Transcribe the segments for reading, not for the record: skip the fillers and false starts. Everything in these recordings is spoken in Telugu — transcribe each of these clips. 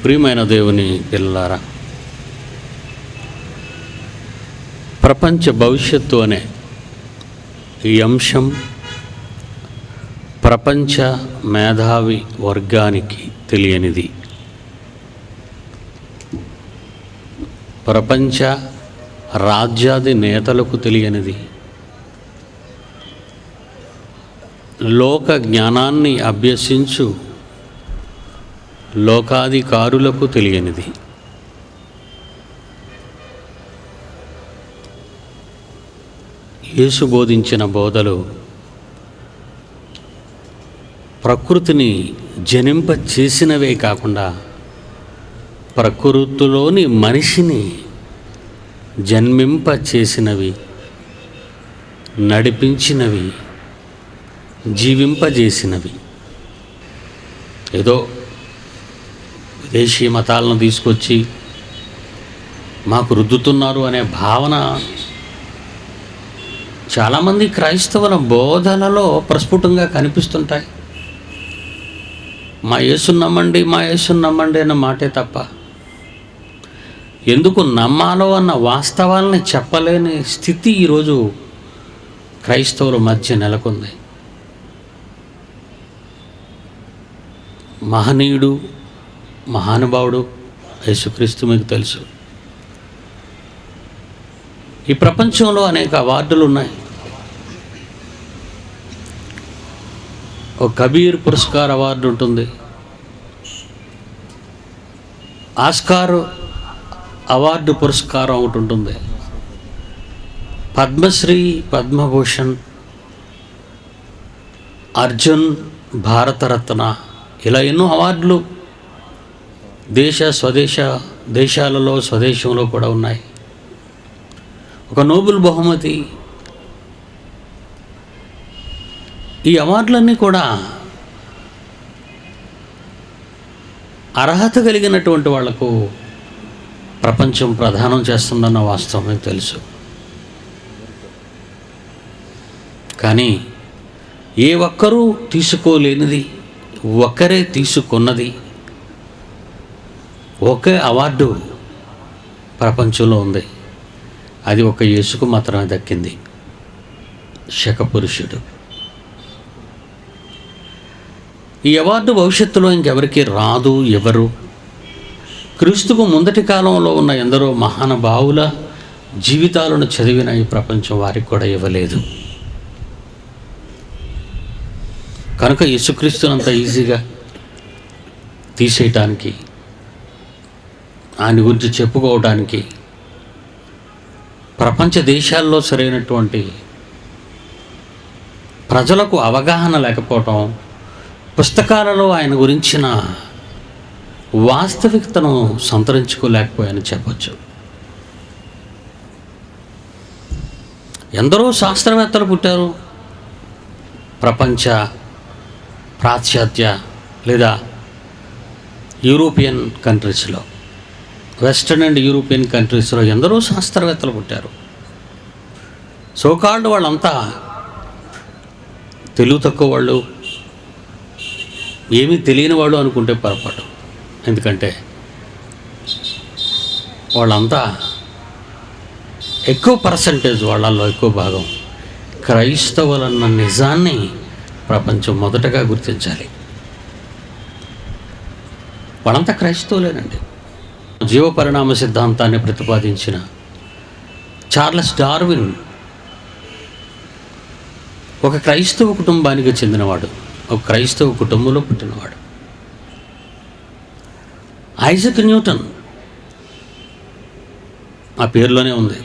ప్రియమైన దేవుని పిల్లలారా, ప్రపంచ భవిష్యత్తు అనే ఈ అంశం ప్రపంచ మేధావి వర్గానికి తెలియనిది. ప్రపంచ రాజ్యాది నేతలకు తెలియనిది. లోక జ్ఞానాన్ని అభ్యసించు లోకాధికారులకు తెలియనిది. యేసు బోధించిన బోధలు ప్రకృతిని జనింప చేసినవే కాకుండా ప్రకృతిలోని మనిషిని జన్మింప చేసినవి, నడిపించినవి, జీవింపజేసినవి. ఏదో విదేశీ మతాలను తీసుకొచ్చి మాకు రుద్దుతున్నారు అనే భావన చాలామంది క్రైస్తవుల బోధనలో ప్రస్ఫుటంగా కనిపిస్తుంటాయి. మా యేసుని నమ్మండి, మా యేసుని నమ్మండి అన్న మాటే తప్ప ఎందుకు నమ్మాలో అన్న వాస్తవాలని చెప్పలేని స్థితి ఈరోజు క్రైస్తవుల మధ్య నెలకొంది. మహనీయుడు, మహానుభావుడు యేసుక్రీస్తు మీకు తెలుసు. ఈ ప్రపంచంలో అనేక అవార్డులు ఉన్నాయి. ఒక కబీర్ పురస్కార్ అవార్డు ఉంటుంది, ఆస్కార్ అవార్డు పురస్కారం ఒకటి ఉంటుంది, పద్మశ్రీ, పద్మభూషణ్, అర్జున్, భారతరత్న, ఇలా ఎన్నో అవార్డులు దేశాలలో స్వదేశంలో కూడా ఉన్నాయి. ఒక నోబెల్ బహుమతి. ఈ అవార్డులన్నీ కూడా అర్హత కలిగినటువంటి వాళ్లకు ప్రపంచం ప్రదానం చేస్తుందన్న వాస్తవమే తెలుసు. కానీ ఏ ఒక్కరూ తీసుకోలేనిది, ఒక్కరే తీసుకున్నది ఒకే అవార్డు ప్రపంచంలో ఉంది. అది ఒక యేసుకు మాత్రమే దక్కింది, శకపురుషుడు. ఈ అవార్డు భవిష్యత్తులో ఇంకెవరికి రాదు. ఎవరు క్రీస్తుకు ముందటి కాలంలో ఉన్న ఎందరో మహానుభావుల జీవితాలను చదివిన ఈ ప్రపంచం వారికి కూడా ఇవ్వలేదు. కనుక యేసుక్రీస్తునంత ఈజీగా తీసేయటానికి, ఆయన గురించి చెప్పుకోవడానికి ప్రపంచ దేశాల్లో సరైనటువంటి ప్రజలకు అవగాహన లేకపోవటం, పుస్తకాలలో ఆయన గురించిన వాస్తవికతను సంతరించుకోలేకపోయాయని చెప్పచ్చు. ఎందరో శాస్త్రవేత్తలు పుట్టారు ప్రపంచ పాశ్చాత్య లేదా యూరోపియన్ కంట్రీస్లో, వెస్టర్న్ అండ్ యూరోపియన్ కంట్రీస్లో ఎందరో శాస్త్రవేత్తలు పుట్టారు. సోకాల్డ్ వాళ్ళంతా తెలివి తక్కువ వాళ్ళు, ఏమీ తెలియని వాళ్ళు అనుకుంటే పొరపాటు. ఎందుకంటే వాళ్ళంతా ఎక్కువ పర్సంటేజ్, వాళ్ళల్లో ఎక్కువ భాగం క్రైస్తవులన్న నిజాన్ని ప్రపంచం మొదటగా గుర్తించాలి. వాళ్ళంతా క్రైస్తవులేనండి. జీవ పరిణామ సిద్ధాంతాన్ని ప్రతిపాదించిన చార్లెస్ డార్విన్ ఒక క్రైస్తవ కుటుంబానికి చెందినవాడు, ఒక క్రైస్తవ కుటుంబంలో పుట్టినవాడు. ఐజక్ న్యూటన్, ఆ పేరులోనే ఉంది,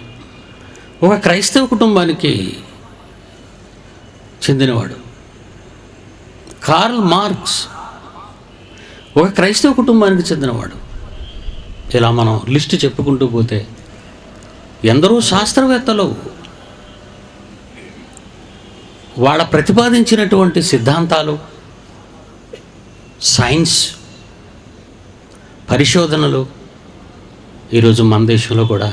ఒక క్రైస్తవ కుటుంబానికి చెందినవాడు. కార్ల్ మార్క్స్ ఒక క్రైస్తవ కుటుంబానికి చెందినవాడు. ఇలా మనం లిస్టు చెప్పుకుంటూ పోతే ఎందరో శాస్త్రవేత్తలు వాళ్ళ ప్రతిపాదించినటువంటి సిద్ధాంతాలు, సైన్స్ పరిశోధనలు ఈరోజు మన దేశంలో కూడా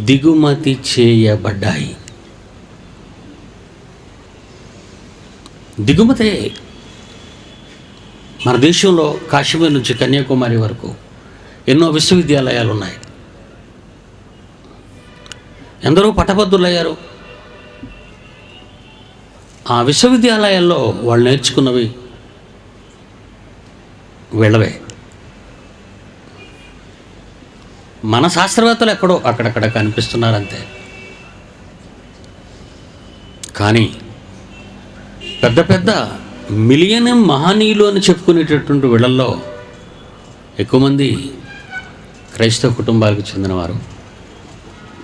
దిగుమతి చేయబడ్డాయి. దిగుమతే మన దేశంలో కాశ్మీర్ నుంచి కన్యాకుమారి వరకు ఎన్నో విశ్వవిద్యాలయాలు ఉన్నాయి. ఎందరో పట్టభద్రులయ్యారు. ఆ విశ్వవిద్యాలయాల్లో వాళ్ళు నేర్చుకున్నవి వెళ్ళవే. మన శాస్త్రవేత్తలు ఎక్కడో అక్కడక్కడ కనిపిస్తున్నారంతే. కానీ పెద్ద పెద్ద మిలియనం మహనీయులు అని చెప్పుకునేటటువంటి వీళ్ళల్లో ఎక్కువ మంది క్రైస్తవ కుటుంబాలకు చెందినవారు.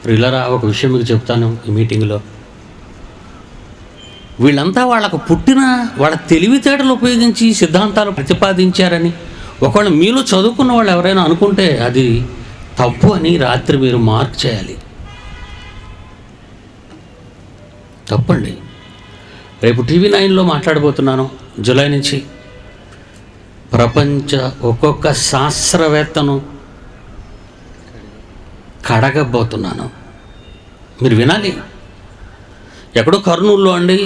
ప్రియులారా, ఒక విషయం మీకు చెప్తాను ఈ మీటింగ్లో. వీళ్ళంతా వాళ్ళకు పుట్టిన వాళ్ళ తెలివితేటలు ఉపయోగించి సిద్ధాంతాలు ప్రతిపాదించారని ఒకవేళ మీలో చదువుకున్న వాళ్ళు ఎవరైనా అనుకుంటే అది తప్పు అని రాత్రి మీరు మార్క్ చేయాలి. తప్పండి. రేపు టీవీ 9లో మాట్లాడబోతున్నాను. జూలై నుంచి ప్రపంచ ఒక్కొక్క శాస్త్రవేత్తను కడగబోతున్నాను. మీరు వినాలి. ఎక్కడో కర్నూలులో అండి,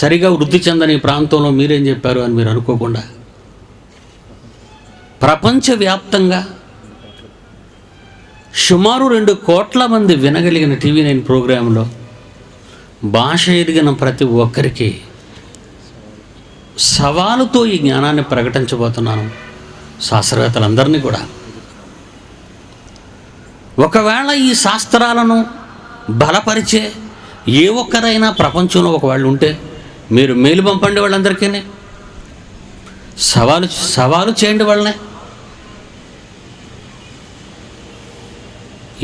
సరిగా వృద్ధి చెందని ప్రాంతంలో మీరేం చెప్పారు అని మీరు అనుకోకుండా ప్రపంచవ్యాప్తంగా సుమారు 2 కోట్ల మంది వినగలిగిన టీవీ 9 ప్రోగ్రాంలో భాష ఎదిగిన ప్రతి ఒక్కరికి సవాలుతో ఈ జ్ఞానాన్ని ప్రకటించబోతున్నాను. శాస్త్రవేత్తలందరినీ కూడా. ఒకవేళ ఈ శాస్త్రాలను బలపరిచే ఏ ఒక్కరైనా ప్రపంచంలో ఒకవేళ ఉంటే మీరు మెయిల్ పంపండి వాళ్ళందరికీ. సవాలు చేయండి వాళ్ళనే.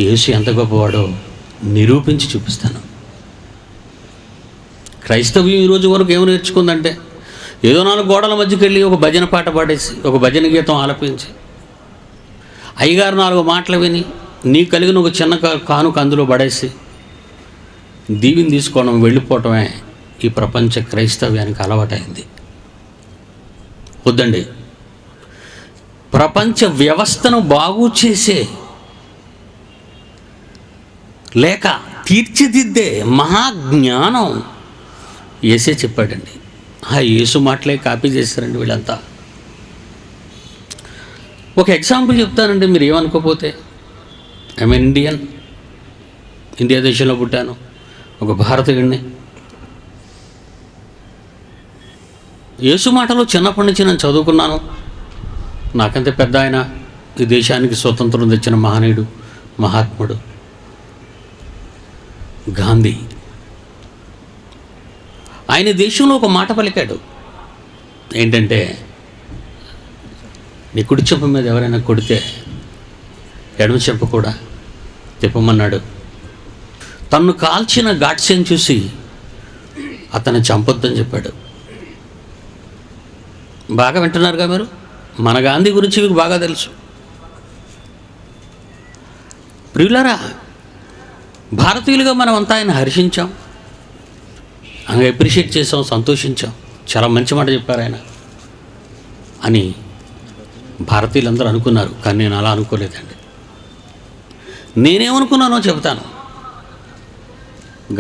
యేసు ఎంత గొప్పవాడో నిరూపించి చూపిస్తాను. క్రైస్తవ్యం ఈరోజు వరకు ఏమి నేర్చుకుందంటే ఏదో 4 గోడల మధ్యకి వెళ్ళి ఒక భజన పాట పాడేసి ఒక భజన గీతం ఆలపించి అయ్యగారు 4 మాటలు విని నీ కలిగిన ఒక చిన్న కానుక అందులో పడేసి దీవిని తీసుకోవడం వెళ్ళిపోవటమే ఈ ప్రపంచ క్రైస్తవ్యానికి అలవాటైంది. వద్దండి. ప్రపంచ వ్యవస్థను బాగు చేసే లేక తీర్చిదిద్దే మహాజ్ఞానం యేసే చెప్పాడండి. ఆ యేసు మాటలే కాపీ చేశారండి వీళ్ళంతా. ఒక ఎగ్జాంపుల్ చెప్తానండి, మీరు ఏమనుకోపోతే. ఐఎమ్ ఇండియన్, ఇండియా దేశంలో పుట్టాను, ఒక భారతీయుడిని. యేసు మాటలు చిన్నప్పటి నుంచి నేను చదువుకున్నాను. నాకంతే పెద్ద ఆయన, ఈ దేశానికి స్వతంత్రం తెచ్చిన మహనీయుడు, మహాత్ముడు గాంధీ. ఆయన దేశంలో ఒక మాట పలికాడు. ఏంటంటే, నీ కుడి చెంప మీద ఎవరైనా కొడితే ఎడమ చెంప కూడా తిప్పమన్నాడు. తన్ను కాల్చిన గాడ్సేని చూసి అతన్ని చంపొద్దని చెప్పాడు. బాగా వింటున్నారుగా మీరు? మన గాంధీ గురించి మీకు బాగా తెలుసు. ప్రియులారా, భారతీయులుగా మనం అంతా ఆయన హర్షించాం, ఆయన అప్రిషియేట్ చేసాం, సంతోషించాం. చాలా మంచి మాట చెప్పారు ఆయన అని భారతీయులందరూ అనుకున్నారు. కానీ నేను అలా అనుకోలేదండి. నేనేమనుకున్నానో చెబుతాను.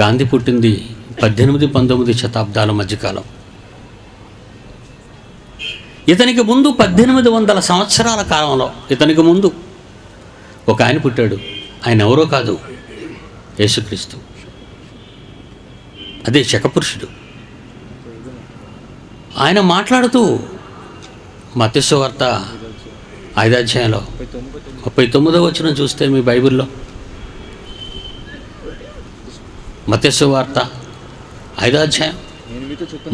గాంధీ పుట్టింది 18-19 శతాబ్దాల మధ్యకాలం. ఇతనికి ముందు 1800 సంవత్సరాల కాలంలో ఇతనికి ముందు ఒక ఆయన పుట్టాడు. ఆయన ఎవరో కాదు, యేసుక్రీస్తు. అదే శకపురుషుడు. ఆయన మాట్లాడుతూ మత్తయి సువార్త 5వ అధ్యాయంలో 39వ వచనం చూస్తే మీ బైబిల్లో, మత్తయి సువార్త 5వ అధ్యాయం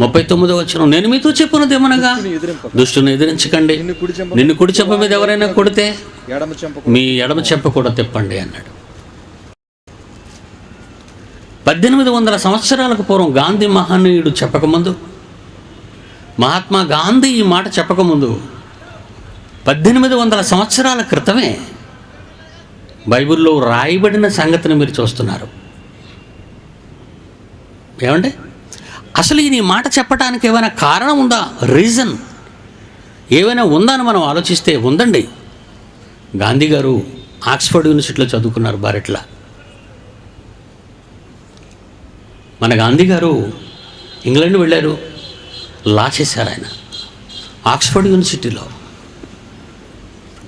39వ వచనం, నేను మీతో చెప్పున్నదేమనగా దుష్టుని ఎదిరించకండి, నిన్ను కుడి చెంప మీద ఎవరైనా కొడితే మీ ఎడమ చెంప కూడా తిప్పండి అన్నాడు. 1800 సంవత్సరాలకు పూర్వం గాంధీ మహనీయుడు చెప్పకముందు, మహాత్మా గాంధీ ఈ మాట చెప్పకముందు 1800 సంవత్సరాల క్రితమే బైబిల్లో రాయబడిన సంగతిని మీరు చూస్తున్నారు. ఏమంటే అసలు ఈ మాట చెప్పడానికి ఏమైనా కారణం ఉందా? రీజన్ ఏమైనా ఉందా అని మనం ఆలోచిస్తే ఉందండి. గాంధీ గారు ఆక్స్ఫర్డ్ యూనివర్సిటీలో చదువుకున్నారు, బారెట్లా. మన గాంధీ గారు ఇంగ్లాండ్ వెళ్ళారు, లా చేశారు. ఆయన ఆక్స్ఫర్డ్ యూనివర్సిటీలో.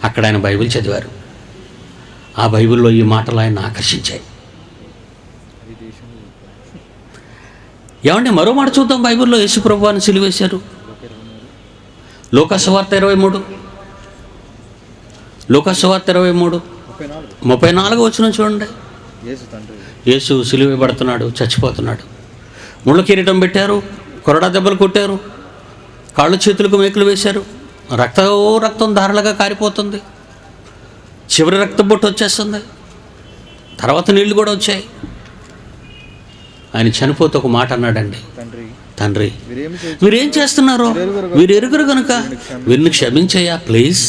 అక్కడ ఆయన బైబిల్ చదివారు. ఆ బైబిల్లో ఈ మాటలు ఆయన ఆకర్షించాయి. ఏమంటే మరో మాట చూద్దాం. బైబిల్లో యేసు ప్రభువుని సిలువేశారు. లోకాసువార్త 23, లోకాసువార్త 23 34 వచనం చూడండి. యేసు సిలువేయబడుతున్నాడు, చచ్చిపోతున్నాడు. ముళ్ళ కిరీటం పెట్టారు, కొరడా దెబ్బలు కొట్టారు, కాళ్ళు చేతులకు మేకులు వేశారు, రక్తం ధారలుగా కారిపోతుంది, చివరి రక్తం బొట్టు వచ్చేస్తుంది, తర్వాత నీళ్లు కూడా వచ్చాయి. ఆయన చనిపోతే ఒక మాట అన్నాడండి, తండ్రి వీరేం చేస్తున్నారు, వీరు ఎరుగురు కనుక వీరిని క్షమించయ్యా ప్లీజ్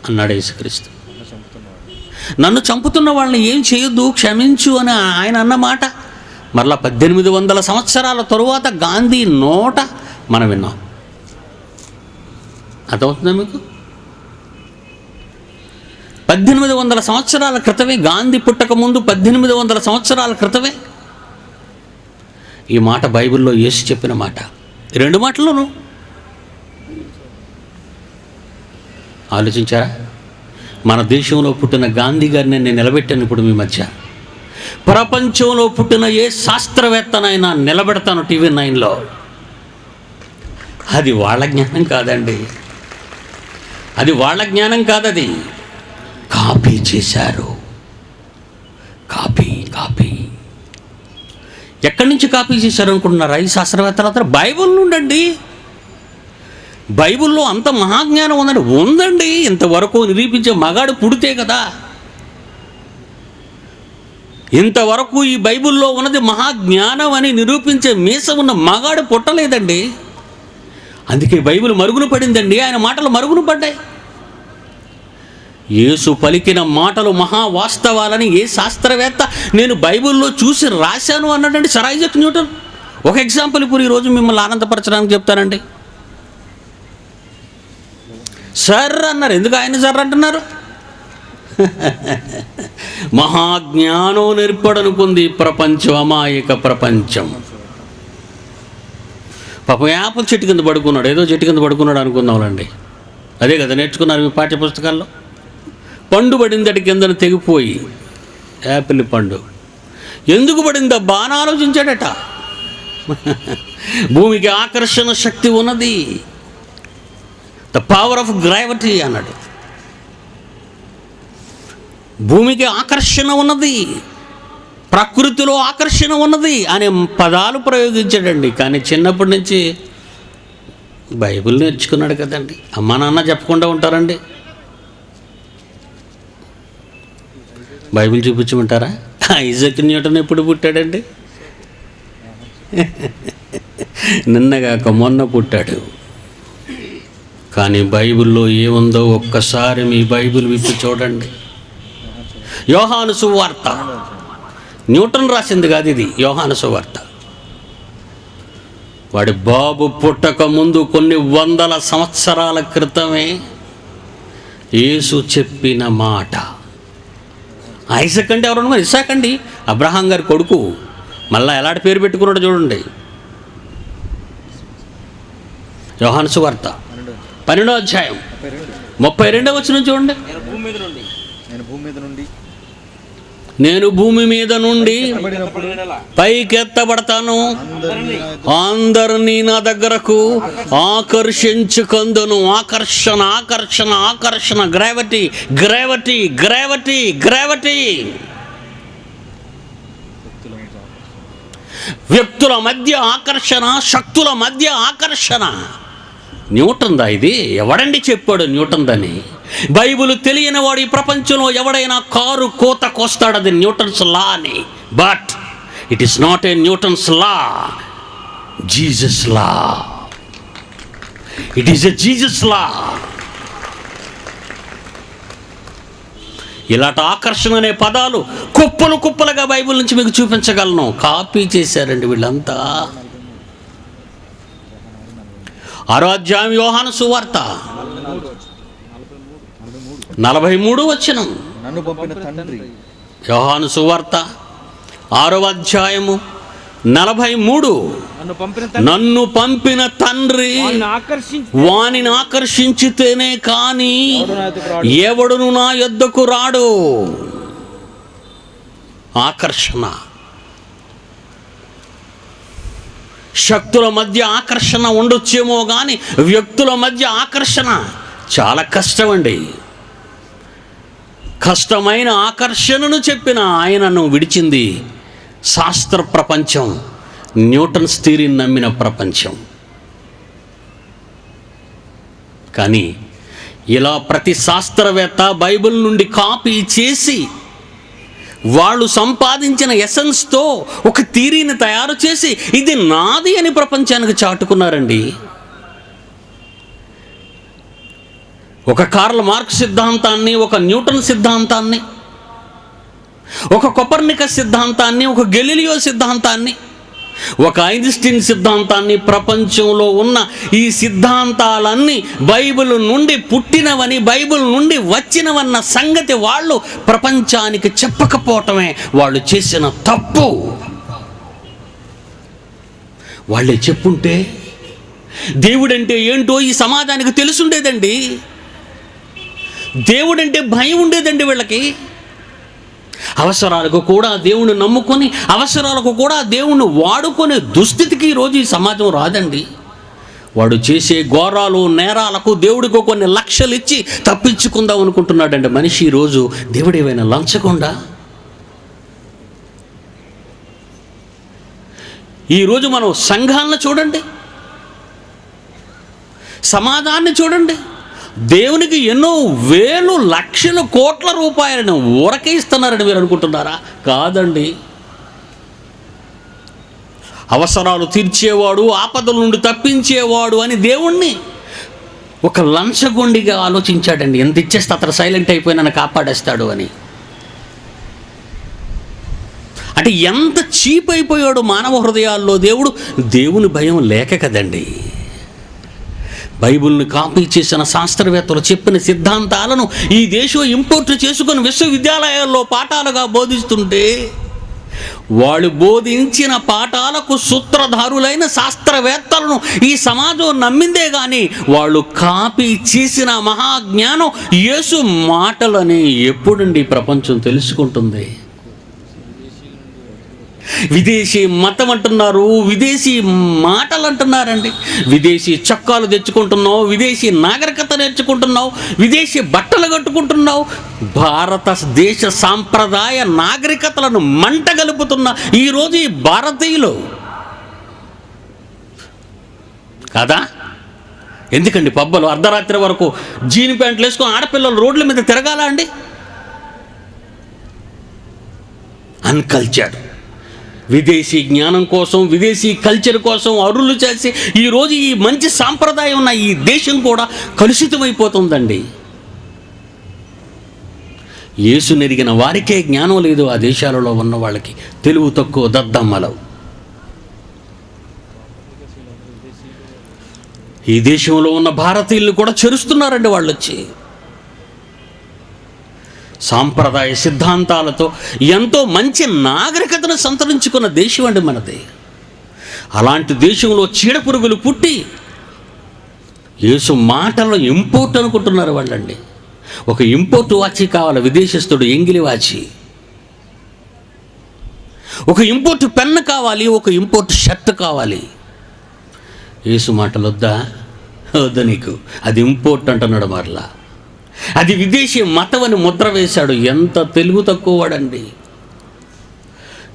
అన్నాడు యేసుక్రీస్తు. నన్ను చంపుతున్న వాళ్ళని ఏం చేయొద్దు, క్షమించు అని ఆయన అన్న మాట మరలా 1800 సంవత్సరాల తరువాత గాంధీ నోట మనం విన్నాం. అర్థమవుతుందా మీకు? 1800 సంవత్సరాల క్రితమే, గాంధీ పుట్టక ముందు 1800 సంవత్సరాల క్రితమే ఈ మాట బైబిల్లో యేసు చెప్పిన మాట. 2 మాటల్లోనూ ఆలోచించారా? మన దేశంలో పుట్టిన గాంధీ గారిని నేను నిలబెట్టాను. ఇప్పుడు మీ మధ్య ప్రపంచంలో పుట్టిన ఏ శాస్త్రవేత్తనైనా నిలబెడతాను టీవీ 9లో. అది వాళ్ళ జ్ఞానం కాదండి, అది వాళ్ళ జ్ఞానం కాదది. కాపీ చేశారు, కాపీ. ఎక్కడి నుంచి కాపీ చేశారు అనుకుంటున్నారా ఈ శాస్త్రవేత్తలంతా? బైబిల్ నుండండి. బైబిల్లో అంత మహాజ్ఞానం ఉందండి. ఇంతవరకు నిరూపించే మగాడు పుడితే కదా. ఇంతవరకు ఈ బైబిల్లో ఉన్నది మహాజ్ఞానం అని నిరూపించే మీస ఉన్న మగాడు పుట్టలేదండి. అందుకే బైబిల్ మరుగున పడిందండి. ఆయన మాటలు మరుగున పడ్డాయి. యేసు పలికిన మాటలు మహావాస్తవాలని ఏ శాస్త్రవేత్త నేను బైబిల్లో చూసి రాశాను అన్నాడండి? Sir Isaac Newton. ఒక ఎగ్జాంపుల్ ఇప్పుడు ఈరోజు మిమ్మల్ని ఆనందపరచడానికి చెప్తానండి. సర్ అన్నారు. ఎందుకు ఆయన సర్ అంటున్నారు? మహాజ్ఞానం నేర్పడనుకుంది ప్రపంచం, అమాయక ప్రపంచం. పాపం యాపల చెట్టు కింద పడుకున్నాడు, ఏదో చెట్టు కింద పడుకున్నాడు అనుకుందాంలండి. అదే కదా నేర్చుకున్నారు మీ పాఠ్య పుస్తకాల్లో. పండు పడిందటి కిందను తెగిపోయి, యాపిల్ పండు ఎందుకు పడిందబ్బా అని ఆలోచించాడట. భూమికి ఆకర్షణ శక్తి ఉన్నది, ద పవర్ ఆఫ్ గ్రావిటీ అన్నాడు. భూమికి ఆకర్షణ ఉన్నది, ప్రకృతిలో ఆకర్షణ ఉన్నది అనే పదాలు ప్రయోగించాడండి. కానీ చిన్నప్పటి నుంచి బైబిల్ నేర్చుకున్నాడు కదండి. అమ్మా నాన్న చెప్పకుండా ఉంటారండి. బైబిల్ చూపించమంటారా? ఐజాక్ న్యూటన్ ఎప్పుడు పుట్టాడండి? నిన్నగాక మొన్న పుట్టాడు. కానీ బైబిల్లో ఏముందో ఒక్కసారి మీ బైబిల్ విప్పి చూడండి. యోహాను సువార్త, న్యూటన్ రాసింది కాదు ఇది, యోహాను సువార్త. వాడి బాబు పుట్టక ముందు కొన్ని 100 సంవత్సరాల క్రితమే యేసు చెప్పిన మాట. ఐజాక్ అంటే ఎవరన్నా? ఇస్సాక్ అండి, అబ్రహాం గారి కొడుకు. మళ్ళీ ఎలాంటి పేరు పెట్టుకున్నాడో చూడండి. యోహాను సువార్త 12వ అధ్యాయం 32వ వచనం చూడండి. నేను భూమి మీద నుండి పైకెత్తబడతాను, అందరినీ నా దగ్గరకు ఆకర్షించుకొందును. ఆకర్షణ, ఆకర్షణ, ఆకర్షణ, గ్రావిటీ, గ్రావిటీ, గ్రావిటీ, గ్రావిటీ. వ్యక్తుల మధ్య ఆకర్షణ, శక్తుల మధ్య ఆకర్షణ. న్యూటన్ దా ఇది? ఎవడండి చెప్పాడు న్యూటన్ దని? బైబిల్ తెలియని వాడు ఈ ప్రపంచంలో ఎవడైనా కారు కోత కోస్తాడు, అది న్యూటన్స్ లా అని. But it is not a Newton's law, Jesus law. It is a Jesus law. ఇలాంటి ఆకర్షణ అనే పదాలు కుప్పలు కుప్పలుగా బైబిల్ నుంచి మీకు చూపించగలను. కాపీ చేశారండి వీళ్ళంతా. 6వ అధ్యాయం యోహాను సువార్త 43వ వచనం. నన్ను పంపిన తండ్రి. యోహాను సువార్త 6వ అధ్యాయము 43 నన్ను పంపిన తండ్రి వానిని ఆకర్షించితేనే కానీ ఎవడును నా యొద్దకు రాడు. ఆకర్షణ, శక్తుల మధ్య ఆకర్షణ ఉండొచ్చేమో కానీ వ్యక్తుల మధ్య ఆకర్షణ చాలా కష్టమండి. కష్టమైన ఆకర్షణను చెప్పిన ఆయనను విడిచింది శాస్త్ర ప్రపంచం, న్యూటన్స్ థియరీని నమ్మిన ప్రపంచం. కానీ ఇలా ప్రతి శాస్త్రవేత్త బైబిల్ నుండి కాపీ చేసి వాళ్ళు సంపాదించిన ఎసెన్స్తో ఒక థియరీని తయారు చేసి ఇది నాది అని ప్రపంచానికి చాటుకున్నారండి. ఒక కార్ల్ మార్క్స్ సిద్ధాంతాన్ని, ఒక న్యూటన్ సిద్ధాంతాన్ని, ఒక కొపర్నికస్ సిద్ధాంతాన్ని, ఒక గెలీలియో సిద్ధాంతాన్ని, ఒక ఐన్స్టీన్ సిద్ధాంతాన్ని, ప్రపంచంలో ఉన్న ఈ సిద్ధాంతాలన్నీ బైబిల్ నుండి పుట్టినవని, బైబిల్ నుండి వచ్చినవన్న సంగతి వాళ్ళు ప్రపంచానికి చెప్పకపోవటమే వాళ్ళు చేసిన తప్పు. వాళ్ళే చెప్పుంటే దేవుడంటే ఏంటో ఈ సమాజానికి తెలుసుండేదండి. దేవుడంటే భయం ఉండేదండి వీళ్ళకి. అవసరాలకు కూడా దేవుణ్ణి నమ్ముకొని, అవసరాలకు కూడా దేవుణ్ణి వాడుకునే దుస్థితికి ఈరోజు ఈ సమాజం రాదండి. వాడు చేసే ఘోరాలు నేరాలకు దేవుడికి కొన్ని లక్షలు ఇచ్చి తప్పించుకుందాం అనుకుంటున్నాడండి మనిషి. ఈరోజు దేవుడు ఏమైనా లంచకుండా? ఈరోజు మనం సంఘాలను చూడండి, సమాజాన్ని చూడండి, దేవునికి ఎన్నో వేలు లక్షల కోట్ల రూపాయలను ఊరకే ఇస్తున్నారని మీరు అనుకుంటున్నారా? కాదండి. అవసరాలు తీర్చేవాడు, ఆపదల నుండి తప్పించేవాడు అని దేవుణ్ణి ఒక లంచగొండిగా ఆలోచించాడండి. ఎంత ఇచ్చేస్తే అతను సైలెంట్ అయిపోయి నన్ను కాపాడేస్తాడు అని. అంటే ఎంత చీప్ అయిపోయాడు మానవ హృదయాల్లో దేవుడు. దేవుని భయం లేక కదండి. బైబిల్ని కాపీ చేసిన శాస్త్రవేత్తలు చెప్పిన సిద్ధాంతాలను ఈ దేశం ఇంపోర్ట్ చేసుకొని విశ్వవిద్యాలయాల్లో పాఠాలుగా బోధిస్తుంటే, వాళ్ళు బోధించిన పాఠాలకు సూత్రధారులైన శాస్త్రవేత్తలను ఈ సమాజం నమ్మిందే కానీ వాళ్ళు కాపీ చేసిన మహాజ్ఞానం యేసు మాటలని ఎప్పుడండి ప్రపంచం తెలుసుకుంటుంది? విదేశీ మతం అంటున్నారు, విదేశీ మాటలు అంటున్నారండి. విదేశీ చొక్కాలు తెచ్చుకుంటున్నావు, విదేశీ నాగరికత నేర్చుకుంటున్నావు, విదేశీ బట్టలు కట్టుకుంటున్నావు. భారతదేశ సాంప్రదాయ నాగరికతలను మంట గలుపుతున్న ఈరోజు ఈ భారతీయులు కదా. ఎందుకండి పబ్బలు అర్ధరాత్రి వరకు జీన్ ప్యాంట్లు వేసుకొని ఆడపిల్లలు రోడ్ల మీద తిరగాల అండి? అన్కల్చర్డ్. విదేశీ జ్ఞానం కోసం, విదేశీ కల్చర్ కోసం అరులు చేసి ఈరోజు ఈ మంచి సాంప్రదాయం ఉన్న ఈ దేశం కూడా కలుషితమైపోతుందండి. యేసు నెరిగిన వారికే జ్ఞానం లేదు ఆ దేశాలలో ఉన్న వాళ్ళకి, తెలుగు తక్కువ దద్దమ్మలు. ఈ దేశంలో ఉన్న భారతీయులను కూడా చెరుస్తున్నారండి వాళ్ళు వచ్చి. సాంప్రదాయ సిద్ధాంతాలతో ఎంతో మంచి నాగరికతను సంతరించుకున్న దేశం అండి మనది. అలాంటి దేశంలో చీడపురుగులు పుట్టి యేసు మాటల్లో ఇంపోర్ట్ అనుకుంటున్నారు వాళ్ళండి. ఒక ఇంపోర్ట్ వాచి కావాలి విదేశస్తుడు, ఎంగిలి వాచి. ఒక ఇంపోర్ట్ పెన్ను కావాలి, ఒక ఇంపోర్ట్ షర్ట్ కావాలి. యేసు మాటలు వద్దా? వద్దా నీకు, అది ఇంపోర్ట్ అంటున్నాడు. మరలా అది విదేశీ మతం అని ముద్ర వేశాడు. ఎంత తెలుగు తక్కువ వాడండి.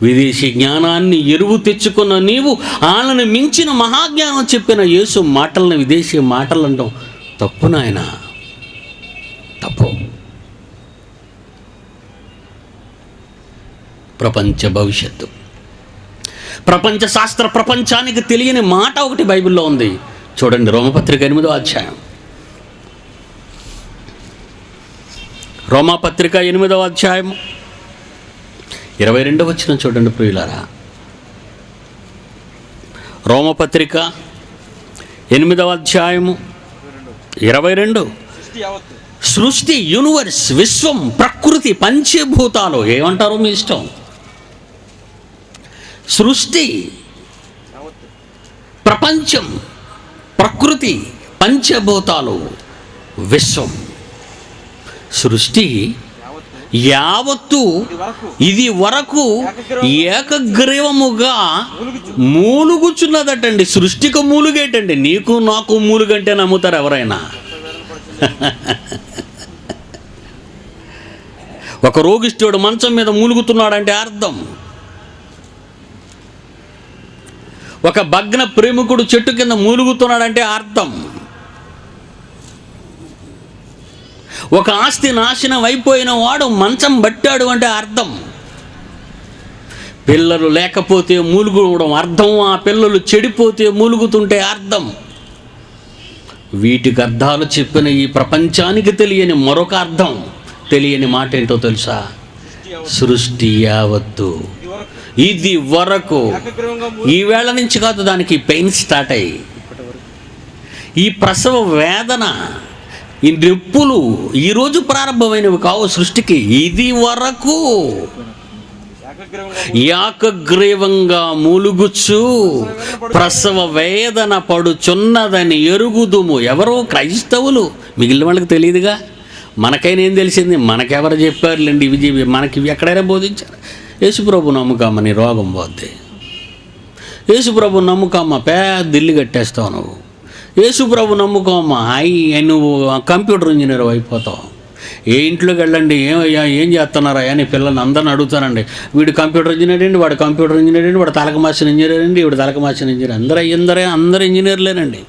విదేశీ జ్ఞానాన్ని ఎరువు తెచ్చుకున్న నీవు వాళ్ళని మించిన మహాజ్ఞానం చెప్పిన యేసు మాటలను విదేశీ మాటలు అనడం తప్పు నాయన, తప్పు. ప్రపంచ భవిష్యత్తు, ప్రపంచ శాస్త్ర ప్రపంచానికి తెలియని మాట ఒకటి బైబిల్లో ఉంది. చూడండి, రోమపత్రిక 8వ అధ్యాయం. రోమాపత్రిక 8వ అధ్యాయం 22వ వచనం చూడండి ప్రియులారా. రోమపత్రిక 8వ అధ్యాయము 22. సృష్టి, యూనివర్స్, విశ్వం, ప్రకృతి, పంచభూతాలు ఏమంటారు మీ ఇష్టం. సృష్టి ప్రపంచం, ప్రకృతి, పంచభూతాలు, విశ్వం, సృష్టి యావత్తు ఇది వరకు ఏకగ్రీవముగా మూలుగుచున్నదటండి. సృష్టికి మూలుగేటండి. నీకు నాకు మూలుగంటే నమ్ముతారు ఎవరైనా? ఒక రోగిష్ఠుడు మంచం మీద మూలుగుతున్నాడంటే అర్థం. ఒక భగ్న ప్రేమికుడు చెట్టు కింద మూలుగుతున్నాడంటే అర్థం. ఒక ఆస్తి నాశనం అయిపోయిన వాడు మంచం పట్టాడు అంటే అర్థం. పిల్లలు లేకపోతే మూలుగడం అర్థం. ఆ పిల్లలు చెడిపోతే మూలుగుతుంటే అర్థం. వీటికి అర్థాలు చెప్పిన ఈ ప్రపంచానికి తెలియని మరొక అర్థం, తెలియని మాట ఏంటో తెలుసా? సృష్టి యావత్తు ఇది వరకు, ఈ వేళ నుంచి కాదు, దానికి పెయిన్ స్టార్ట్ అయ్యి ఈ ప్రసవ వేదన, ఈ నొప్పులు ఈరోజు ప్రారంభమైనవి కావు. సృష్టికి ఇది వరకు ఏకగ్రీవంగా మూలుగుచ్చు ప్రసవ వేదన పడుచున్నదని ఎరుగుదుము. ఎవరో క్రైస్తవులు, మిగిలిన వాళ్ళకి తెలియదుగా. మనకైనా ఏం తెలిసింది? మనకెవరు చెప్పారులేండి ఇవి మనకి ఇవి ఎక్కడైనా బోధించారు. యేసుప్రభు నమ్ముకమ్మ, నీ రోగం పోద్ది. యేసుప్రభు నమ్ముకమ్మ, పెద్ద ఇల్లు కట్టేస్తావు నువ్వు. యేసుప్రభు నమ్ముకోమ్మ, నువ్వు కంప్యూటర్ ఇంజనీర్ అయిపోతావు. ఏ ఇంట్లోకి వెళ్ళండి, ఏమయ్యా ఏం చేస్తున్నారా అని పిల్లల్ని అందరిని అడుగుతానండి. వీడు కంప్యూటర్ ఇంజనీర్ అండి, వాడు కంప్యూటర్ ఇంజనీర్ అండి, వాడు తలక మార్చిన ఇంజనీర్ అండి, వీడు తలక మార్చిన ఇంజనీర్. అందరూ ఇంజనీర్లేనండి.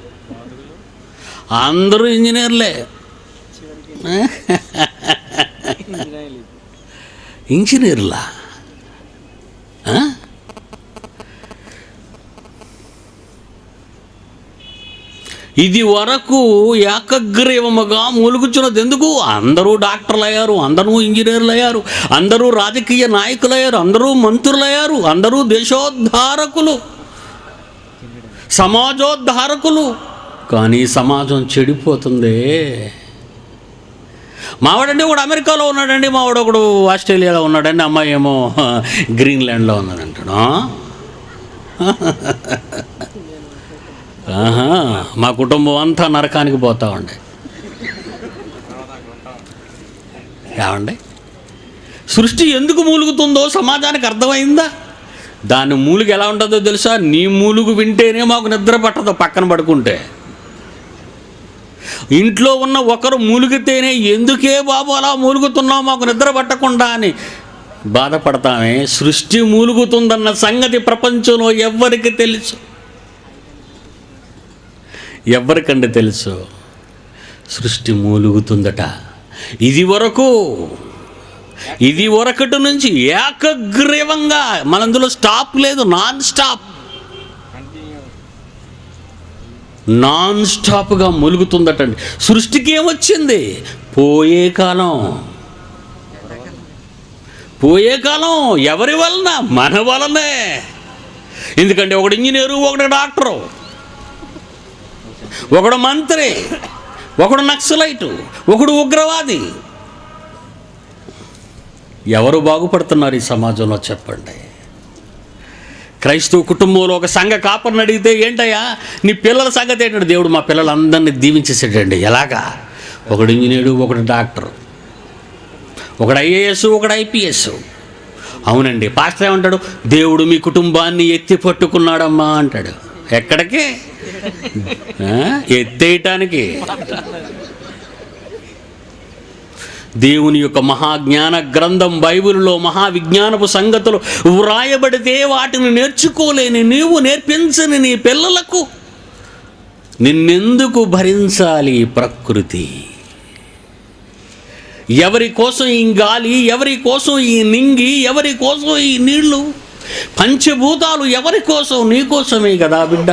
అందరూ ఇంజనీర్లే. ఇంజనీర్లా? ఇది వరకు ఏకగ్రీవముగా మూలుగుచున్నది ఎందుకు? అందరూ డాక్టర్లు అయ్యారు, అందరూ ఇంజనీర్లు అయ్యారు, అందరూ రాజకీయ నాయకులు అయ్యారు, అందరూ మంత్రులు అయ్యారు, అందరూ దేశోద్ధారకులు, సమాజోద్ధారకులు. కానీ సమాజం చెడిపోతుంది. మావాడండి ఒకడు అమెరికాలో ఉన్నాడండి, మావాడు ఒకడు ఆస్ట్రేలియాలో ఉన్నాడండి, అమ్మాయి ఏమో గ్రీన్లాండ్లో ఉన్నాడంటాడు. మా కుటుంబం అంతా నరకానికి పోతామండి. ఏమండి? సృష్టి ఎందుకు మూలుగుతుందో సమాజానికి అర్థమైందా? దాని మూలుగు ఎలా ఉంటుందో తెలుసా? నీ మూలుగు వింటేనే మాకు నిద్ర పట్టదు పక్కన పడుకుంటే. ఇంట్లో ఉన్న ఒకరు మూలుగితేనే ఎందుకే బాబు అలా మూలుగుతున్నావు మాకు నిద్ర పట్టకుండా అని బాధపడతామే. సృష్టి మూలుగుతుందన్న సంగతి ప్రపంచంలో ఎవ్వరికి తెలుసు? ఎవరికండి తెలుసు? సృష్టి మూలుగుతుందట. ఇది వరకటి నుంచి ఏకగ్రీవంగా, మనందులో స్టాప్ లేదు, నాన్ స్టాప్గా మూలుగుతుందటండి. సృష్టికి ఏమొచ్చింది? పోయే కాలం. ఎవరి వలన? మన వలనే. ఎందుకంటే ఒకడు ఇంజనీరు, ఒకడు డాక్టరు, ఒకడు మంత్రి, ఒకడు నక్సలైటు, ఒకడు ఉగ్రవాది. ఎవరు బాగుపడుతున్నారు ఈ సమాజంలో చెప్పండి? క్రైస్తవ కుటుంబంలో ఒక సంఘ కాపరిని అడిగితే, ఏంటయ్యా నీ పిల్లల సంగతి ఏంటంటే, దేవుడు మా పిల్లలందరినీ దీవించేసాడండి. ఎలాగా? ఒకడు ఇంజనీరు, ఒకడు డాక్టర్, ఒకడు ఐఏఎస్, ఒకడు ఐపీఎస్. అవునండి. పాస్టర్ ఏమంటాడు? దేవుడు మీ కుటుంబాన్ని ఎత్తి పట్టుకున్నాడమ్మా అంటాడు. ఎక్కడికి? ఎత్తేయటానికి. దేవుని యొక్క మహాజ్ఞాన గ్రంథం బైబిల్లో మహావిజ్ఞానపు సంగతులు వ్రాయబడితే వాటిని నేర్చుకోలేని నీవు నేర్పించని నీ పిల్లలకు నిన్నెందుకు భరించాలి ప్రకృతి? ఎవరి కోసం ఈ గాలి, ఎవరి కోసం ఈ నింగి, ఎవరి కోసం ఈ నీళ్లు, పంచభూతాలు ఎవరి కోసం? నీ కోసమే కదా బిడ్డ.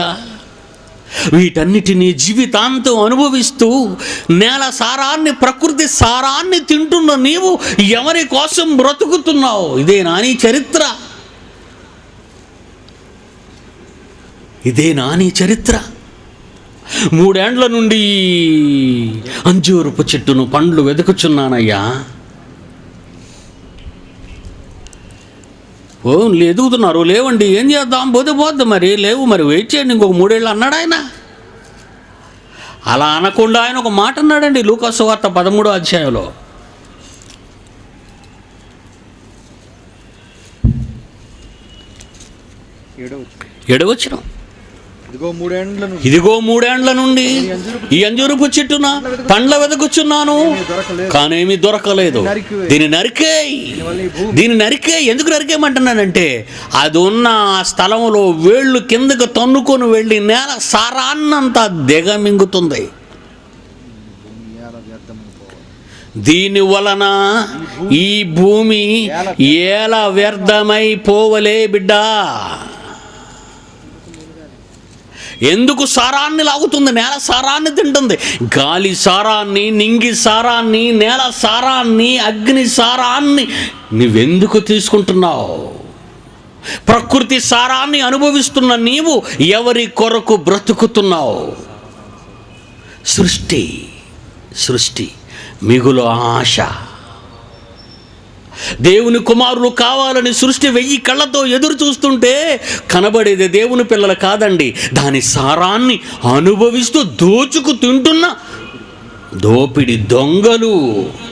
వీటన్నిటినీ జీవితాంతం అనుభవిస్తూ నేల సారాన్ని, ప్రకృతి సారాన్ని తింటున్న నీవు ఎవరి కోసం బ్రతుకుతున్నావు? ఇదేనా నీ చరిత్ర? ఇదేనా నీ చరిత్ర? 3 ఏండ్ల నుండి అంజూరపు చెట్టును పండ్లు వెతుకుచున్నానయ్యా. ఓ ఎదుగుతున్నారు, లేవండి, ఏం చేద్దాం, పోతే పోద్ది, మరి లేవు, మరి వెయిట్ చేయండి, ఇంకొక 3 ఏళ్ళు అన్నాడు ఆయన. అలా అనకుండా ఆయన ఒక మాట అన్నాడండి లూకా సువార్త 13వ అధ్యాయంలో. ఏడవచనం, ఇదిగో 3 ఏండ్ల నుండి ఈ అంజూరపు చెట్టున పండ్ల వెదకుచున్నాను, కానేమి దొరకలేదు. దీన్ని నరికే. ఎందుకు నరికేయమంటున్నానంటే, అది ఉన్న ఆ స్థలంలో వేళ్ళు కిందకు తన్నుకొని వెళ్ళి నేల సారాన్నంతా దిగమింగుతుంది. దీని వలన ఈ భూమి ఎలా వ్యర్థమైపోవలే బిడ్డా. ఎందుకు సారాన్ని లాగుతుంది? నేల సారాన్ని తింటుంది. గాలి సారాన్ని, నింగి సారాన్ని, నేల సారాన్ని, అగ్ని సారాన్ని నువ్వెందుకు తీసుకుంటున్నావు? ప్రకృతి సారాన్ని అనుభవిస్తున్న నీవు ఎవరి కొరకు బ్రతుకుతున్నావు? సృష్టి మిగులు ఆశ. దేవుని కుమారులు కావాలని సృష్టి 1000 కళ్ళతో ఎదురు చూస్తుంటే కనబడేది దేవుని పిల్లలు కాదండి, దాని సారాన్ని అనుభవిస్తూ దోచుకు తింటున్న దోపిడి దొంగలు.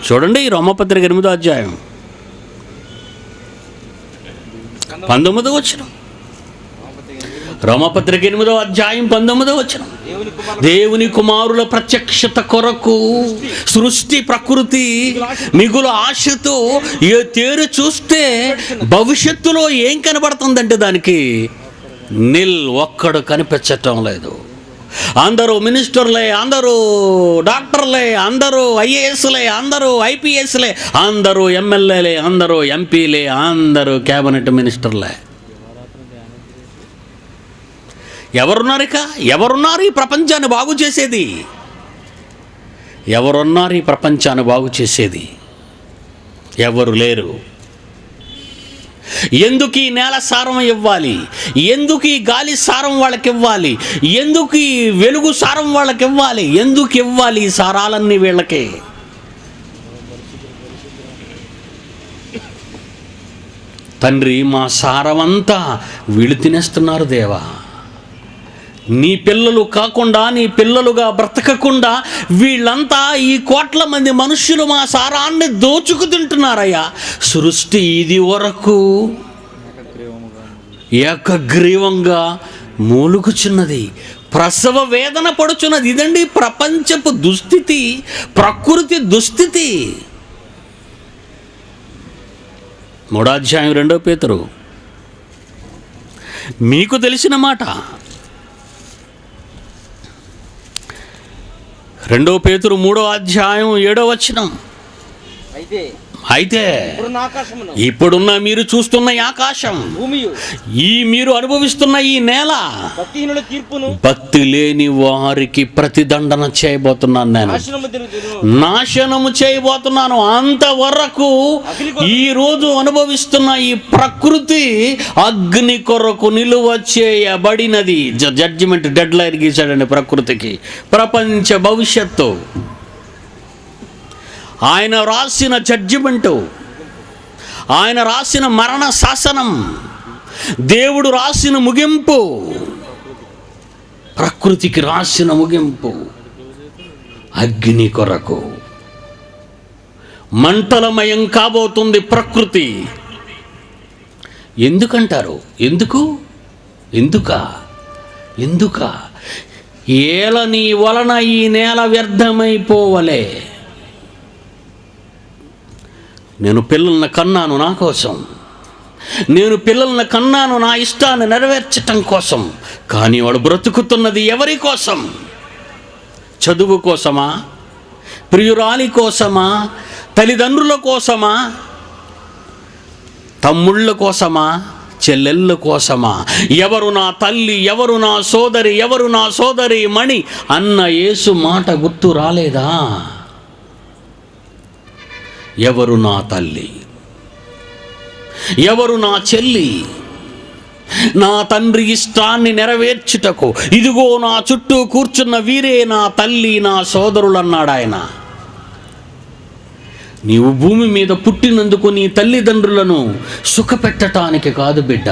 చూడండి రోమపత్రిక 8వ అధ్యాయం 19వ వచనం. రోమపత్రిక 8వ అధ్యాయం 19వ వచనం. దేవుని కుమారుల ప్రత్యక్షత కొరకు సృష్టి ప్రకృతి మిగులు ఆశతో తేరు చూస్తే భవిష్యత్తులో ఏం కనబడుతుందంటే దానికి ఒక్కడు కనిపించటం లేదు. అందరూ మినిస్టర్లే, అందరూ డాక్టర్లే, అందరూ ఐఏఎస్లే, అందరూ ఐపీఎస్లే, అందరూ ఎమ్మెల్యేలే, అందరూ ఎంపీలే, అందరూ క్యాబినెట్ మినిస్టర్లే. ఎవరున్నారు ఈ ప్రపంచాన్ని బాగు చేసేది? ఎవరున్నారు ఈ ప్రపంచాన్ని బాగు చేసేది? ఎవరు లేరు. ఎందుకు ఈ నేల సారం ఇవ్వాలి? ఎందుకు ఈ గాలి సారం వాళ్ళకి ఇవ్వాలి? ఎందుకు ఈ వెలుగు సారం వాళ్ళకి ఇవ్వాలి? ఎందుకు ఇవ్వాలి ఈ సారాలన్నీ వీళ్ళకి? తండ్రి, మా సారమంతా వీళ్ళు తినేస్తున్నారు దేవా. నీ పిల్లలు కాకుండా, నీ పిల్లలుగా బ్రతకకుండా వీళ్ళంతా, ఈ 1 కోట్ల మంది మనుష్యులు మా సారాన్ని దోచుకు తింటున్నారయ్యా. సృష్టి ఇది వరకు ఏకగ్రీవంగా మూలుగుచున్నది, ప్రసవ వేదన పడుచున్నది. ఇదండి ప్రపంచపు దుస్థితి, ప్రకృతి దుస్థితి. 3వ అధ్యాయం 2వ పేతురు. మీకు తెలిసిన మాట 2 పేతురు 3వ అధ్యాయం 7వ వచనం. అయితే ఇప్పుడున్న మీరు చూస్తున్న ఈ ఆకాశం, ఈ మీరు అనుభవిస్తున్న ఈ నేల, భక్తి లేని వారికి ప్రతిదండన చేయబోతున్నాను, నేను నాశనము చేయబోతున్నాను. అంతవరకు ఈ రోజు అనుభవిస్తున్న ఈ ప్రకృతి అగ్ని కొరకు నిలువ చేయబడినది. జడ్జిమెంట్ డెడ్ లైన్ గీశాడండి ప్రకృతికి. ప్రపంచ భవిష్యత్తు ఆయన రాసిన జడ్జిమెంటు, ఆయన రాసిన మరణ శాసనం, దేవుడు రాసిన ముగింపు, ప్రకృతికి రాసిన ముగింపు. అగ్ని కొరకు మంటలమయం కాబోతుంది ప్రకృతి. ఎందుకంటారు? ఎందుక ఏల నీ వలన ఈ నేల వ్యర్థమైపోవలే. నేను పిల్లల్ని కన్నాను నా కోసం, నేను పిల్లల్ని కన్నాను నా ఇష్టాన్ని నెరవేర్చటం కోసం. కానీ వాడు బ్రతుకుతున్నది ఎవరి కోసం? చదువు కోసమా? ప్రియురాలి కోసమా? తల్లిదండ్రుల కోసమా? తమ్ముళ్ళ కోసమా? చెల్లెళ్ళ కోసమా? ఎవరు నా తల్లి, ఎవరు నా సోదరి, ఎవరు నా సోదరి మణి అన్న యేసు మాట గుర్తు రాలేదా? ఎవరు నా తల్లి, ఎవరు నా చెల్లి? నా తండ్రి ఇష్టాన్ని నెరవేర్చుటకు ఇదిగో నా చుట్టూ కూర్చున్న వీరే నా తల్లి, నా సోదరులు అన్నాడు ఆయన. నీవు భూమి మీద పుట్టినందుకు నీ తల్లిదండ్రులను సుఖపెట్టడానికి కాదు బిడ్డ.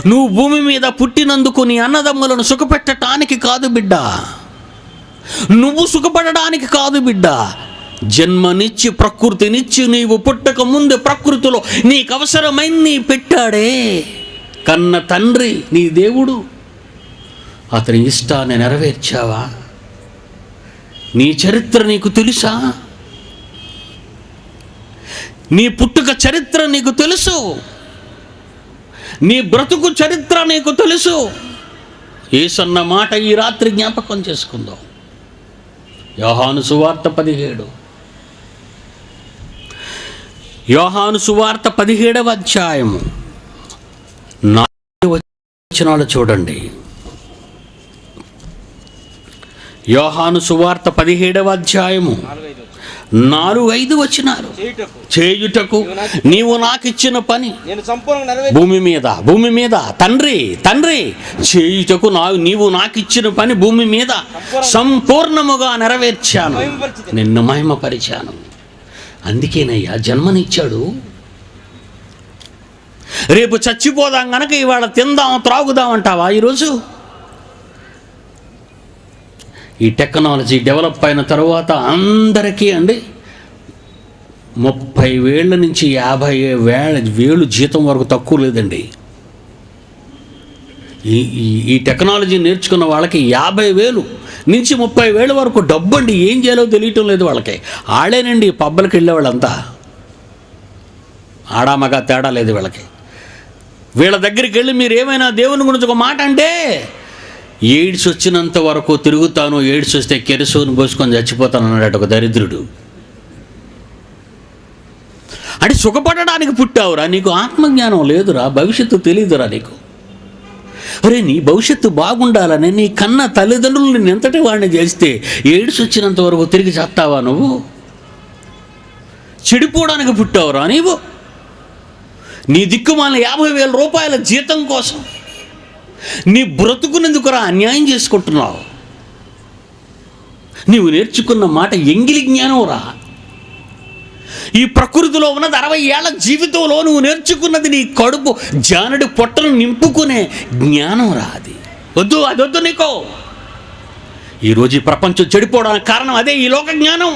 నువ్వు భూమి మీద పుట్టినందుకు నీ అన్నదమ్ములను సుఖపెట్టడానికి కాదు బిడ్డ. నువ్వు సుఖపడడానికి కాదు బిడ్డ. జన్మనిచ్చి ప్రకృతినిచ్చి నీవు పుట్టక ముందు ప్రకృతిలో నీకు అవసరమైంది పెట్టాడే కన్న తండ్రి నీ దేవుడు. అతని ఇష్టాన్ని నెరవేర్చావా? నీ చరిత్ర నీకు తెలుసా? నీ పుట్టుక చరిత్ర నీకు తెలుసు. నీ బ్రతుకు చరిత్ర నీకు తెలుసు. యేసన్న మాట ఈ రాత్రి జ్ఞాపకం చేసుకుందాం. యోహాను సువార్త 17. యోహాను సువార్త 17వ అధ్యాయము 4 వచనాలు చూడండి. యోహాను సువార్త 17వ అధ్యాయము 4-5 వచనాలు. చేయుటకు నీవు నాకిచ్చిన పని భూమి మీద తండ్రి చేయుటకు నీవు నాకిచ్చిన పని భూమి మీద సంపూర్ణముగా నెరవేర్చాను, నిన్ను మహిమపరిచాను. అందుకేనయ్యా జన్మనిచ్చాడు. రేపు చచ్చిపోదాం గనక ఇవాళ తిందాం త్రాగుదాం అంటావా? ఈరోజు ఈ టెక్నాలజీ డెవలప్ అయిన తర్వాత అందరికీ 30,000 నుంచి 50,000 జీతం వరకు తక్కువ లేదండి. ఈ టెక్నాలజీ నేర్చుకున్న వాళ్ళకి 50,000 నుంచి 30,000 వరకు డబ్బు అండి. ఏం చేయాలో తెలియటం లేదు వాళ్ళకి. ఆడేనండి పబ్బలకి వెళ్ళేవాళ్ళంతా. ఆడామగా తేడా లేదు వీళ్ళకి. వీళ్ళ దగ్గరికి వెళ్ళి మీరు ఏమైనా దేవుని గురించి ఒక మాట అంటే, ఎయిడ్స్ వచ్చినంత వరకు తిరుగుతాను, ఎయిడ్స్ వస్తే కెరసోని పోసుకొని చచ్చిపోతాను అన్నాడు ఒక దరిద్రుడు. అంటే సుఖపడడానికి పుట్టావురా, నీకు ఆత్మజ్ఞానం లేదురా, భవిష్యత్తు తెలియదురా నీకు. అరే నీ భవిష్యత్తు బాగుండాలని నీ కన్న తల్లిదండ్రులు నిన్ను ఎంతటి వాడిని చేస్తే ఎయిడ్స్ వచ్చినంత వరకు తిరిగి చేస్తావా నువ్వు? చెడిపోవడానికి పుట్టావురా నీవు? నీ దిక్కుమాలిన 50,000 రూపాయల జీతం కోసం నీ బ్రతుకునేందుకురా అన్యాయం చేసుకుంటున్నావు. నీవు నేర్చుకున్న మాట ఎంగిలి జ్ఞానం రా. ఈ ప్రకృతిలో ఉన్నది 60 ఏళ్ల జీవితంలో నువ్వు నేర్చుకున్నది నీ కడుపు జానడి పొట్టను నింపుకునే జ్ఞానం రా. అది వద్దు నీకో. ఈరోజు ఈ ప్రపంచం చెడిపోవడానికి కారణం అదే, ఈ లోక జ్ఞానం.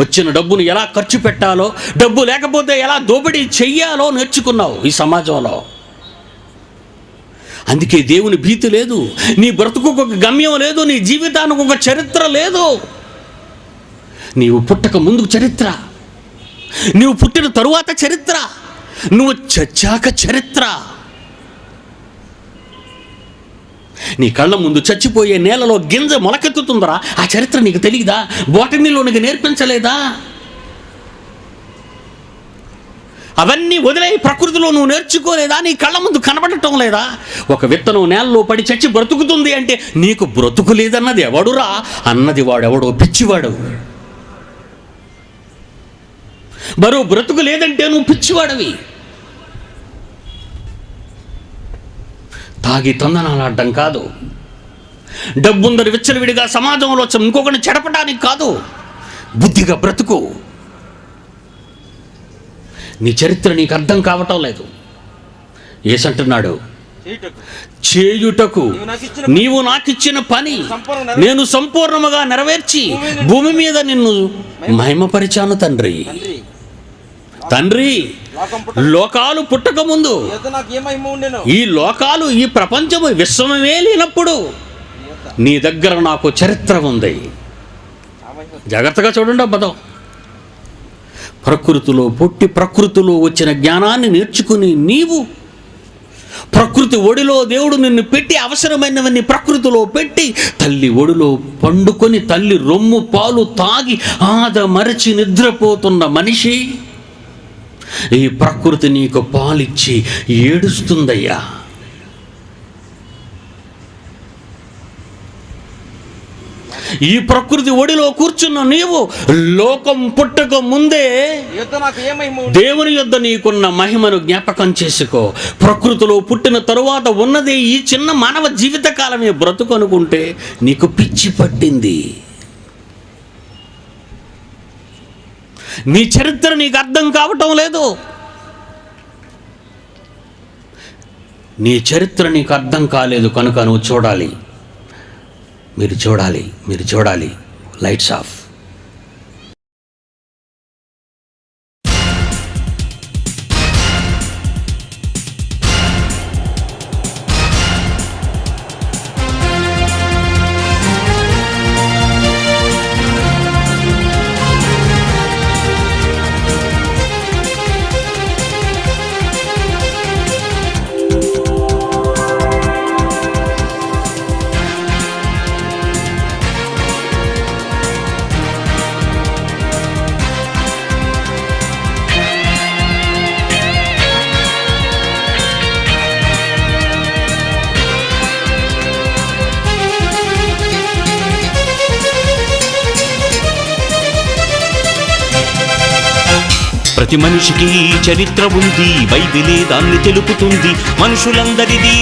వచ్చిన డబ్బును ఎలా ఖర్చు పెట్టాలో, డబ్బు లేకపోతే ఎలా దోపిడీ చెయ్యాలో నేర్చుకున్నావు ఈ సమాజంలో. అందుకే దేవుని భీతి లేదు, నీ బ్రతుకుకు ఒక గమ్యం లేదు, నీ జీవితానికి ఒక చరిత్ర లేదు. నీవు పుట్టక ముందు చరిత్ర, నీవు పుట్టిన తరువాత చరిత్ర, నువ్వు చచ్చాక చరిత్ర. నీ కళ్ళ ముందు చచ్చిపోయే నేలలో గింజ మొలకెత్తుతుందరా, ఆ చరిత్ర నీకు తెలియదా? బోటనీలో నీకు నేర్పించలేదా? అవన్నీ వదిలే ప్రకృతిలో నువ్వు నేర్చుకోలేదా? నీ కళ్ళ ముందు కనబడటం లేదా? ఒక విత్తనం నేలలో పడి చచ్చి బ్రతుకుతుంది అంటే నీకు బ్రతుకు లేదన్నది ఎవడురా? అన్నది వాడెవడో పిచ్చివాడు. మరో బ్రతుకు లేదంటే నువ్వు పిచ్చివాడవి. తాగి తొందనాలాడడం కాదు, డబ్బుందరు విచ్చలవిడిగా సమాజంలో ఇంకొకరిని చెడపడానికి కాదు, బుద్ధిగా బ్రతుకు. నీ చరిత్ర నీకు అర్థం కావటం లేదు. యేసంటున్నాడు, చేయుటకు నీవు నాకిచ్చిన పని నేను సంపూర్ణముగా నెరవేర్చి భూమి మీద నిన్ను మహిమపరిచాను తండ్రి. లోకాలు పుట్టక ముందు, ఈ లోకాలు ఈ ప్రపంచము విశ్వమే లేనప్పుడు నీ దగ్గర నాకు చరిత్ర ఉంది. జాగ్రత్తగా చూడండి అబ్బదం. ప్రకృతిలో పుట్టి ప్రకృతిలో వచ్చిన జ్ఞానాన్ని నేర్చుకుని నీవు ప్రకృతి ఒడిలో దేవుడు నిన్ను పెట్టి అవసరమైనవన్నీ ప్రకృతిలో పెట్టి తల్లి ఒడిలో పండుకొని తల్లి రొమ్ము పాలు తాగి ఆదమరచి నిద్రపోతున్న మనిషి, ఈ ప్రకృతి నీకు పాలిచ్చి ఈ ప్రకృతి ఒడిలో కూర్చున్న నీవు లోకం పుట్టక ముందే దేవుని యొద్ద నీకున్న మహిమను జ్ఞాపకం చేసుకో. ప్రకృతిలో పుట్టిన తరువాత ఉన్నదే ఈ చిన్న మానవ జీవిత కాలమే బ్రతుకు అనుకుంటే నీకు పిచ్చి పట్టింది. నీ చరిత్ర నీకు అర్థం కావటం లేదు. నీ చరిత్ర నీకు అర్థం కాలేదు కనుక నువ్వు చూడాలి. మీరు చూడాలి. Lights off. ప్రతి మనిషికి చరిత్ర ఉంది, బైబిలే దాన్ని తెలుపుతుంది. మనుషులందరిది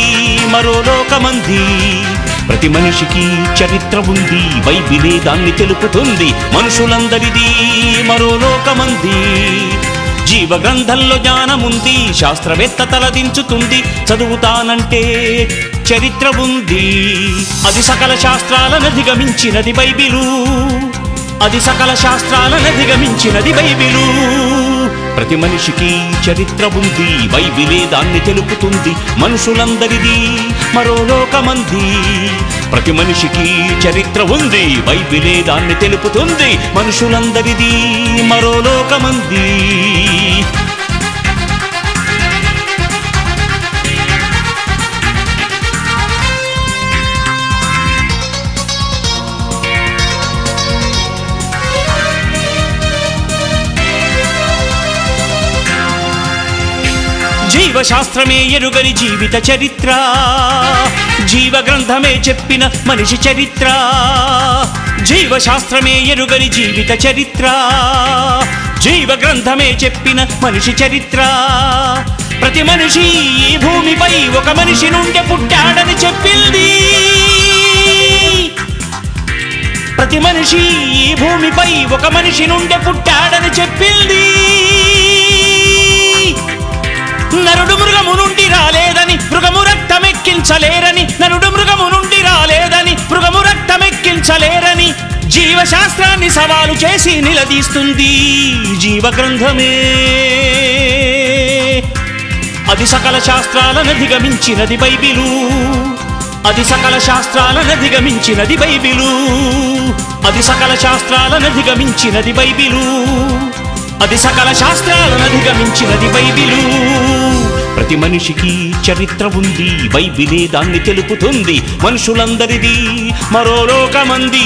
మరో లోకమంది. ప్రతి మనిషికి చరిత్ర ఉంది, బైబిలే దాన్ని తెలుపుతుంది. మనుషులందరిది మరో లోకమంది. జీవ గ్రంథంలో జ్ఞానముంది, శాస్త్రవేత్త తలదించుతుంది. చదువుతానంటే చరిత్ర ఉంది, అది సకల శాస్త్రాలను అధిగమించినది బైబిలు. అది సకల శాస్త్రాలను అధిగమించినది బైబిలు. ప్రతి మనిషికి చరిత్ర ఉంది, బైబిలే దాన్ని తెలుపుతుంది. మనుషులందరిది మరో లోకమంది. ప్రతి మనిషికి చరిత్ర ఉంది, బైబిలే దాన్ని తెలుపుతుంది. మనుషులందరిది మరో లోకమంది. జీవశాస్త్రమే ఎరుగని జీవిత చరిత్ర, జీవ గ్రంథమే చెప్పిన మనిషి చరిత్ర. జీవశాస్త్రమే ఎరుగని జీవిత చరిత్ర, జీవ గ్రంథమే చెప్పిన మనిషి చరిత్ర. ప్రతి మనిషి ఈ భూమిపై ఒక మనిషి నుండి పుట్టాడని చెప్పింది. ప్రతి మనిషి ఈ భూమిపై ఒక మనిషి నుండి పుట్టాడని చెప్పింది. నరుడు మృగము నుండి రాలేదని, మృగము రక్తమెక్కించలేరని. నరుడు మృగము నుండి రాలేదని, మృగము రక్తమెక్కించలేరని జీవశాస్త్రాన్ని సవాలు చేసి నిలదీస్తుంది జీవ గ్రంథమే. అది సకల శాస్త్రాలను అధిగమించినది బైబిలు. అది సకల శాస్త్రాలను అధిగమించినది బైబిలు. అది సకల శాస్త్రాలను అధిగమించినది బైబిలు. అది సకల శాస్త్రాలను అధిగమించినది బైబిలు. ప్రతి మనిషికి చరిత్ర ఉంది, బైబిలే దాన్ని తెలుపుతుంది. మనుషులందరిది మరో లోకమంది.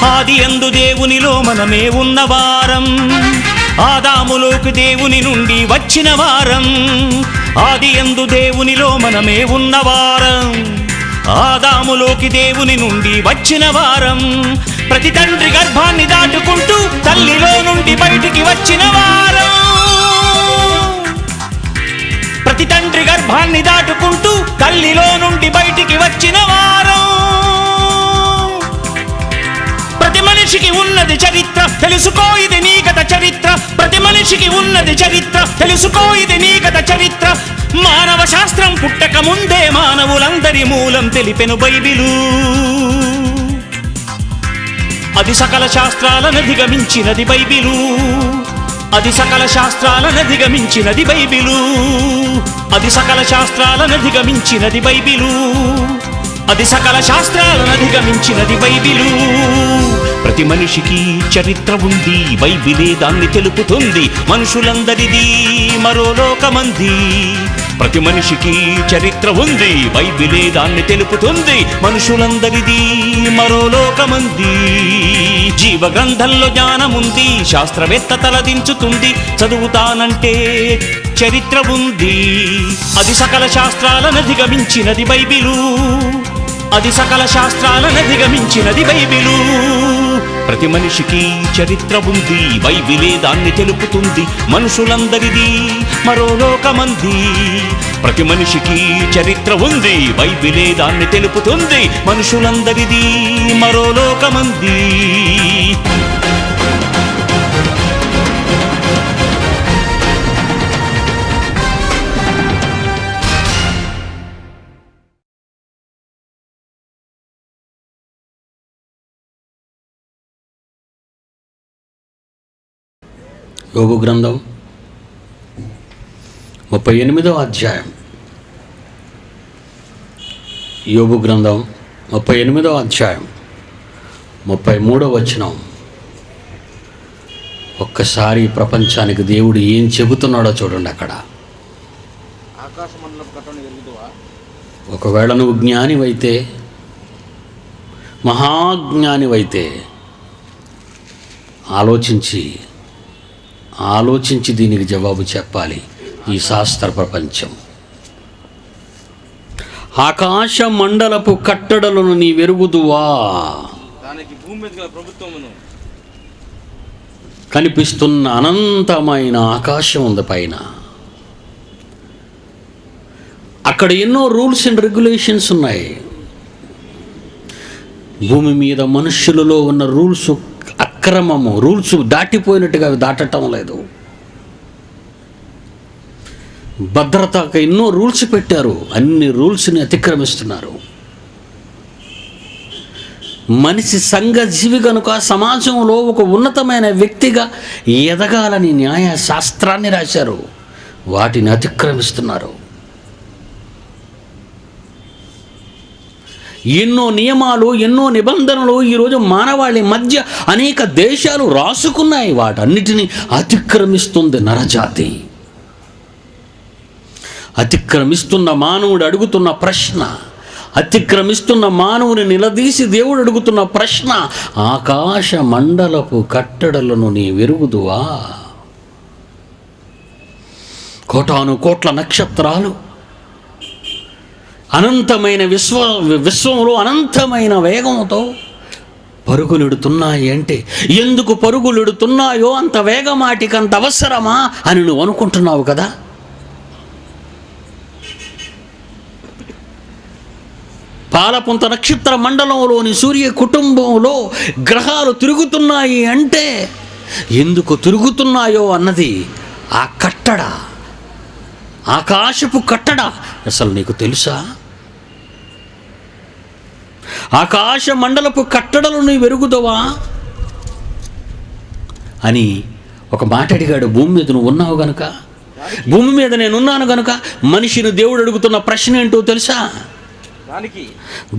ఆది యందు దేవునిలో మనమే ఉన్నవారం, ఆదాములోకి దేవుని నుండి వచ్చిన వారం. ఆది యందు దేవునిలో మనమే ఉన్నవారం, ఆదాములోకి దేవుని నుండి వచ్చిన వారం. ప్రతి తండ్రి గర్భాన్ని దాటుకుంటూ తల్లిలో నుండి బయటికి వచ్చిన వారం. ప్రతి తండ్రి గర్భాన్ని దాటుకుంటూ తల్లిలో నుండి బయటికి వచ్చిన వారం. ప్రతి మనిషికి ఉన్నది చరిత్ర, తెలుసుకో ఇది నీ గత చరిత్ర. ప్రతి మనిషికి ఉన్నది చరిత్ర, తెలుసుకో ఇది నీ గత చరిత్ర. మానవ శాస్త్రం పుట్టక ముందే మానవులందరి మూలం తెలిపెను బైబిలు. అది సకల శాస్త్రాలను అధిగమించినది బైబిలు. అది సకల శాస్త్రాలను అధిగమించినది బైబిలు. అది సకల శాస్త్రాలను అధిగమించినది బైబిలు. అది సకల శాస్త్రాలను అధిగమించినది బైబిలు. ప్రతి మనిషికి చరిత్ర ఉంది, బైబిలే దాన్ని తెలుపుతుంది. మనుషులందరిది మరో లోకమంది. ప్రతి మనిషికి చరిత్ర ఉంది, బైబిలే దాన్ని తెలుపుతుంది. మనుషులందరిది మరో లోకమంది. జీవ గ్రంథంలో జ్ఞానముంది, శాస్త్రవేత్త తలదించుతుంది. చదువుతానంటే చరిత్ర ఉంది, అది సకల శాస్త్రాలను అధిగమించినది బైబిలు. అది సకల శాస్త్రాలను అధిగమించినది బైబిలు. ప్రతి మనిషికి చరిత్ర ఉంది, బైబిలే దాన్ని తెలుపుతుంది. మనుషులందరిది మరో లోకమంది. ప్రతి మనిషికి చరిత్ర ఉంది, బైబిలే దాన్ని తెలుపుతుంది. మనుషులందరిది మరో లోకమంది. యోబు గ్రంథం 38వ అధ్యాయం. యోబు గ్రంథం 38వ అధ్యాయం 33వ వచనం. ఒక్కసారి ప్రపంచానికి దేవుడు ఏం చెబుతున్నాడో చూడండి. అక్కడ ఒకవేళ నువ్వు జ్ఞానివైతే, మహాజ్ఞానివైతే ఆలోచించి దీనికి జవాబు చెప్పాలి. ఈ శాస్త్ర ప్రపంచం ఆకాశ మండలపు కట్టడలను నీ వెరుగుదువా? కనిపిస్తున్న అనంతమైన ఆకాశం ఉంది పైన. అక్కడ ఎన్నో రూల్స్ అండ్ రెగ్యులేషన్స్ ఉన్నాయి. భూమి మీద మనుష్యులలో ఉన్న రూల్స్ అక్రమము, రూల్స్ దాటిపోయినట్టుగా అవి దాటటం లేదు. భద్రతకు ఎన్నో రూల్స్ పెట్టారు, అన్ని రూల్స్ని అతిక్రమిస్తున్నారు. మనిషి సంఘజీవి కనుక సమాజంలో ఒక ఉన్నతమైన వ్యక్తిగా ఎదగాలని న్యాయ శాస్త్రాన్ని రాశారు, వాటిని అతిక్రమిస్తున్నారు. ఎన్నో నియమాలు, ఎన్నో నిబంధనలు ఈరోజు మానవాళి మధ్య అనేక దేశాలు రాసుకున్నాయి. వాటన్నిటినీ అతిక్రమిస్తుంది నరజాతి. అతిక్రమిస్తున్న మానవుడు అడుగుతున్న ప్రశ్న, అతిక్రమిస్తున్న మానవుని నిలదీసి దేవుడు అడుగుతున్న ప్రశ్న, ఆకాశ మండలపు కట్టడలను నీ వెరుగుదువా? కోటాను కోట్ల నక్షత్రాలు అనంతమైన విశ్వంలో అనంతమైన వేగంతో పరుగులెడుతున్నాయి అంటే, ఎందుకు పరుగులెడుతున్నాయో అంత వేగమాటికి అంత అవసరమా అని నువ్వు అనుకుంటున్నావు కదా. పాలపుంత నక్షత్ర మండలంలోని సూర్య కుటుంబంలో గ్రహాలు తిరుగుతున్నాయి అంటే ఎందుకు తిరుగుతున్నాయో అన్నది ఆ కట్టడ, ఆకాశపు కట్టడ అసలు నీకు తెలుసా? ఆకాశ మండలపు కట్టడలు నీ వెరుగుదవా అని ఒక మాట అడిగాడు. భూమి మీద నువ్వు ఉన్నావు గనుక, భూమి మీద నేనున్నాను గనుక మనిషిని దేవుడు అడుగుతున్న ప్రశ్న ఏంటో తెలుసా?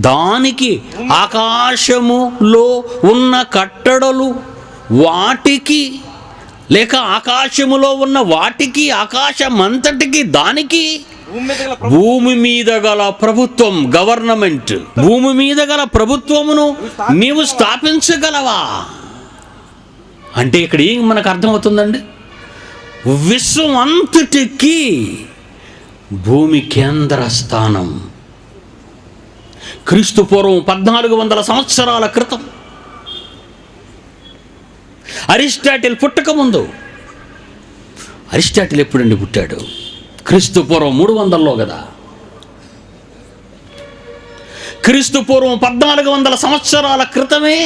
దానికి ఆకాశములో ఉన్న కట్టడలు వాటికి, లేక ఆకాశములో ఉన్న వాటికి, ఆకాశమంతటికి, దానికి, భూమి మీద గల ప్రభుత్వం, గవర్నమెంట్, భూమి మీద గల ప్రభుత్వమును నీవు స్థాపించగలవా? అంటే ఇక్కడ ఏం మనకు అర్థమవుతుందండి? విశ్వం అంతటికి భూమి కేంద్ర స్థానం. క్రీస్తు పూర్వం 1400 సంవత్సరాల క్రితం, అరిస్టాటిల్ పుట్టక ముందు, అరిస్టాటిల్ ఎప్పుడండి పుట్టాడు? క్రీస్తు పూర్వం 300లో కదా. క్రీస్తు పూర్వం 1400 సంవత్సరాల క్రితమే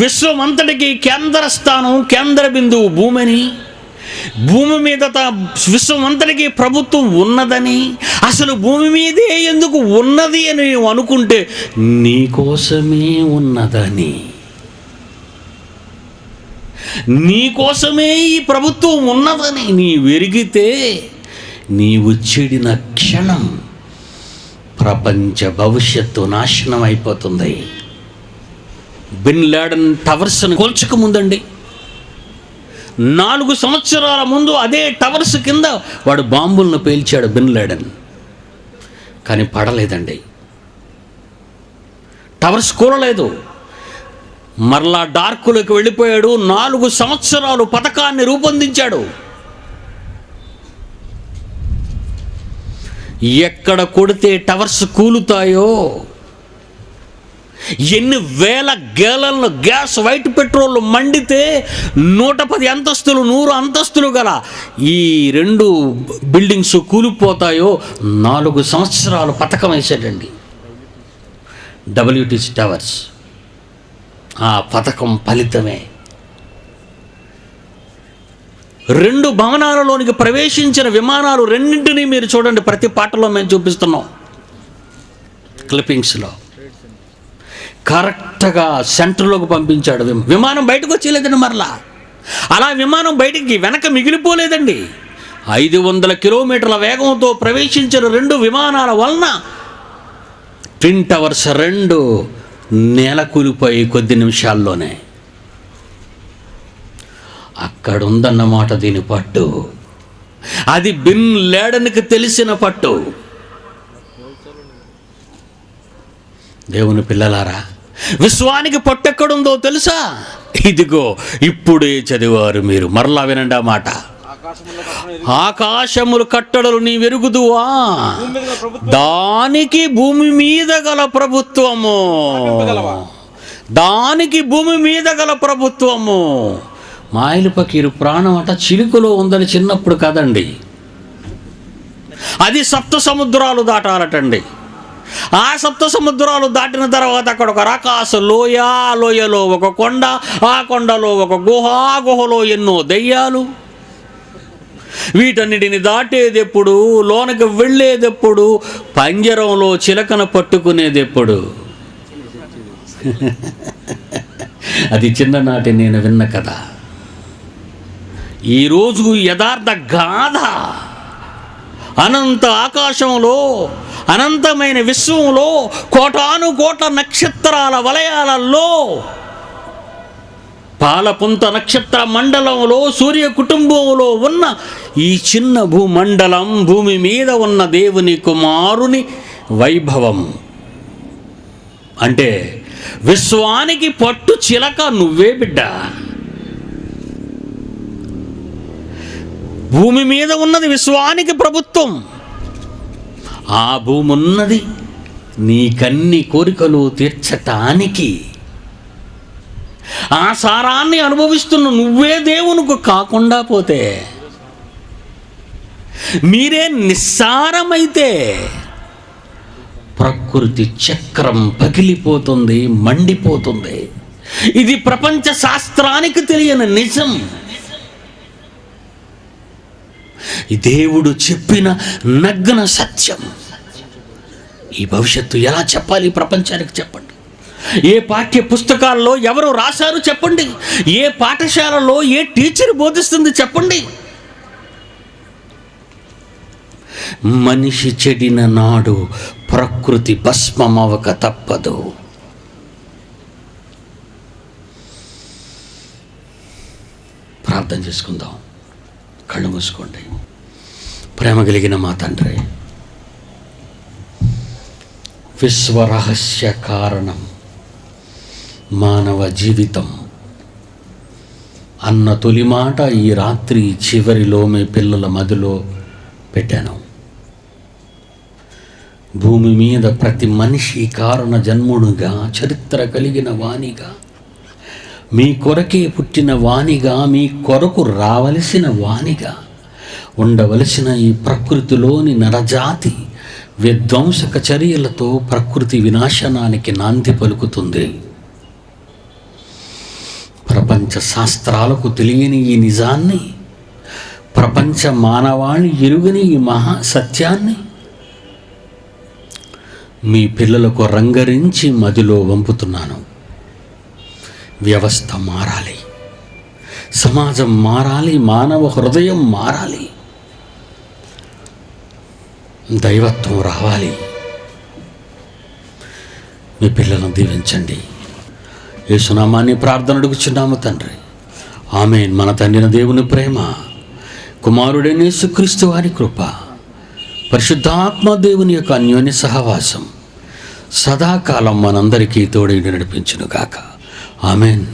విశ్వమంతటికి కేంద్ర స్థానం, కేంద్ర బిందువు భూమిని, భూమి మీద విశ్వమంతటికి ప్రభుత్వం ఉన్నదని, అసలు భూమి మీదే ఎందుకు ఉన్నది అని అనుకుంటే నీకోసమే ఉన్నదని, నీకోసమే ఈ ప్రభుత్వం ఉన్నదని నీ వెరిగితే నీవు చెడిన క్షణం ప్రపంచ భవిష్యత్తు నాశనం అయిపోతుంది. బిన్ లాడెన్ టవర్స్ని కూల్చక ముందండి 4 సంవత్సరాల ముందు అదే టవర్స్ కింద వాడు బాంబులను పేల్చాడు బిన్ లాడెన్. కానీ పడలేదండి, టవర్స్ కూలలేదు. మరలా డార్కులోకి వెళ్ళిపోయాడు. 4 సంవత్సరాలు పథకాన్ని రూపొందించాడు. ఎక్కడ కొడితే టవర్స్ కూలుతాయో, ఎన్ని వేల గేలన్లు గ్యాస్ వైట్ పెట్రోల్ మండితే 110 అంతస్తులు 100 అంతస్తులు గల ఈ 2 బిల్డింగ్స్ కూలిపోతాయో 4 సంవత్సరాలు పథకం వేసాడండి WTC టవర్స్. ఆ పథకం ఫలితమే 2 భవనాలలోనికి ప్రవేశించిన విమానాలు రెండింటినీ మీరు చూడండి, ప్రతి పాటలో మేము చూపిస్తున్నాం క్లిప్పింగ్స్లో. కరెక్ట్గా సెంటర్లోకి పంపించాడు. విమానం బయటకు వచ్చేలేదండి. మరలా అలా విమానం బయటికి వెనక మిగిలిపోలేదండి. 500 కిలోమీటర్ల వేగంతో ప్రవేశించిన 2 విమానాల వలన ట్విన్ టవర్స్ 2 నేల కూలిపోయి కొద్ది నిమిషాల్లోనే. అక్కడుందన్నమాట దీని పట్టు. అది బిన్ లాడెన్కి తెలిసిన పట్టు. దేవుని పిల్లలారా, విశ్వానికి పట్టెక్కడుందో తెలుసా? ఇదిగో ఇప్పుడే చదివారు మీరు. మరలా వినండి ఆ మాట. ఆకాశములు కట్టడలు నీ వెరుగుదువా, దానికి భూమి మీద గల ప్రభుత్వము, దానికి భూమి మీద గల ప్రభుత్వము. మాయలు పకీరు ప్రాణం అట చిలుకలో ఉందని చిన్నప్పుడు కదండి, అది 7 సముద్రాలు దాటాలటండి. ఆ 7 సముద్రాలు దాటిన తర్వాత అక్కడ ఒక రకాసు లోయ, లోయలో ఒక కొండ, ఆ కొండలో ఒక గుహ, ఆ గుహలో ఎన్నో దెయ్యాలు. వీటన్నిటిని దాటేదెప్పుడు, లోనకి వెళ్ళేదెప్పుడు, పంజరంలో చిలకన పట్టుకునేదెప్పుడు? అది చిన్ననాటి నేను విన్న కథ. ఈరోజు యథార్థ గాథ. అనంత ఆకాశంలో, అనంతమైన విశ్వంలో, కోటాను కోట్ల నక్షత్రాల వలయాలలో, పాలపుంత నక్షత్ర మండలంలో, సూర్య కుటుంబంలో ఉన్న ఈ చిన్న భూమండలం, భూమి మీద ఉన్న దేవుని కుమారుని వైభవం. అంటే విశ్వానికి పట్టు చిలక నువ్వే బిడ్డ. భూమి మీద ఉన్నది విశ్వానికి ప్రభుత్వం. ఆ భూమి ఉన్నది నీకన్ని కోరికలు తీర్చటానికి. ఆ సారాన్ని అనుభవిస్తున్న నువ్వే దేవునికి కాకుండా పోతే, మీరే నిస్సారమైతే, ప్రకృతి చక్రం పగిలిపోతుంది, మండిపోతుంది. ఇది ప్రపంచ శాస్త్రానికి తెలియని నిజం. దేవుడు చెప్పిన నగ్న సత్యం. ఈ భవిష్యత్తు ఎలా చెప్పాలి ప్రపంచానికి చెప్పండి? ఏ పాఠ్య పుస్తకాల్లో ఎవరు రాశారు చెప్పండి? ఏ పాఠశాలలో ఏ టీచర్ బోధిస్తుంది చెప్పండి? మనిషి చెడిన నాడు ప్రకృతి భస్మమవక తప్పదు. ప్రార్థన చేసుకుందాం. కళ్ళు మూసుకోండి. ప్రేమ కలిగిన మా తండ్రి, విశ్వరహస్య కారణం మానవ జీవితం అన్న తొలి మాట ఈ రాత్రి చివరిలో మీ పిల్లల మదిలో పెట్టాను. భూమి మీద ప్రతి మనిషి కారణ జన్ముడుగా, చరిత్ర కలిగిన వానిగా, మీ కొరకే పుట్టిన వానిగా, మీ కొరకు రావలసిన వానిగా ఉండవలసిన ఈ ప్రకృతిలోని నరజాతి విధ్వంసక చర్యలతో ప్రకృతి వినాశనానికి నాంది పలుకుతుంది. ప్రపంచ శాస్త్రాలకు తెలియని ఈ నిజాన్ని, ప్రపంచ మానవాళి ఎరుగని ఈ మహా సత్యాన్ని మీ పిల్లలకు రంగరించి మదిలో వంపుతున్నాను. వ్యవస్థ మారాలి, సమాజం మారాలి, మానవ హృదయం మారాలి, దైవత్వం రావాలి. మీ పిల్లలను దీవించండి. యేసునామాన్ని ప్రార్థన అడుగుచున్నాము తండ్రి, ఆమేన్. మన తండ్రిన దేవుని ప్రేమ, కుమారుడైన యేసుక్రీస్తు వారి కృప, పరిశుద్ధాత్మ దేవుని యొక్క అన్యోన్య సహవాసం సదాకాలం మనందరికీ తోడై నడిపించును గాక. ఆమేన్.